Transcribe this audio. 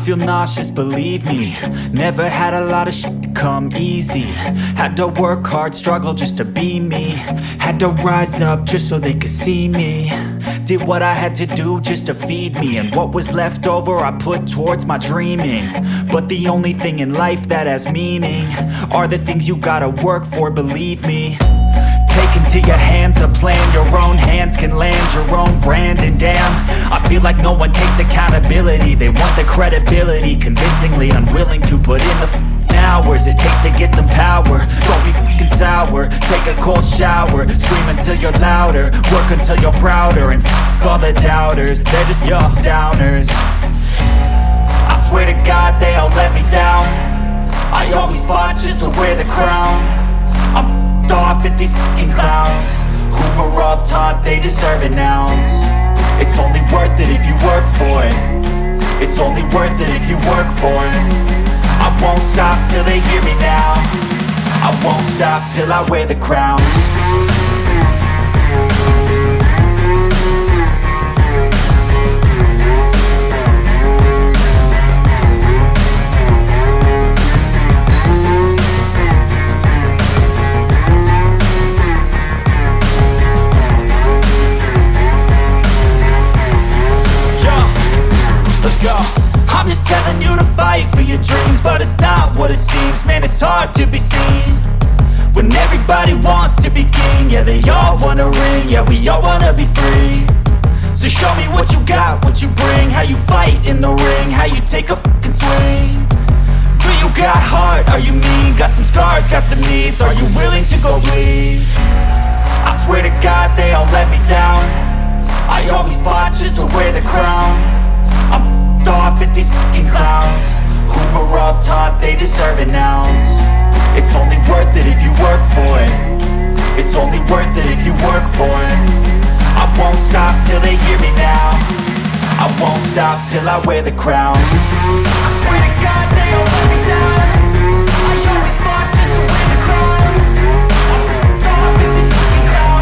feel nauseous, believe me. Never had a lot of shit come easy. Had to work hard, struggle just to be me. Had to rise up just so they could see me. Did what I had to do just to feed me, and what was left over I put towards my dreaming. But the only thing in life that has meaning are the things you gotta work for, believe me. Take into your hands a plan, your own hands can land your own brand. And damn, I feel like no one takes accountability. They want the credibility, convincingly unwilling to put in the hours it takes to get some power. Don't be f***ing sour, take a cold shower. Scream until you're louder, work until you're prouder. And f*** all the doubters, they're just your downers. I swear to God they all let me down. I always fought just to wear the crown. I'm off at these fucking clowns who were all taught they deserve an ounce. It's only worth it if you work for it. It's only worth it if you work for it. I won't stop till they hear me now. I won't stop till I wear the crown. I'm just telling you to fight for your dreams, but it's not what it seems. Man, it's hard to be seen when everybody wants to be king. Yeah, they all wanna ring, yeah, we all wanna be free. So show me what you got, what you bring, how you fight in the ring, how you take a fucking swing. Do you got heart, are you mean? Got some scars, got some needs, are you willing to go bleed? I swear to God they all let me down. I always fought just to wear the crown. I'm off at these fucking clowns who were all taught they deserve an ounce. It's only worth it if you work for it. It's only worth it if you work for it. I won't stop till they hear me now. I won't stop till I wear the crown. I swear to God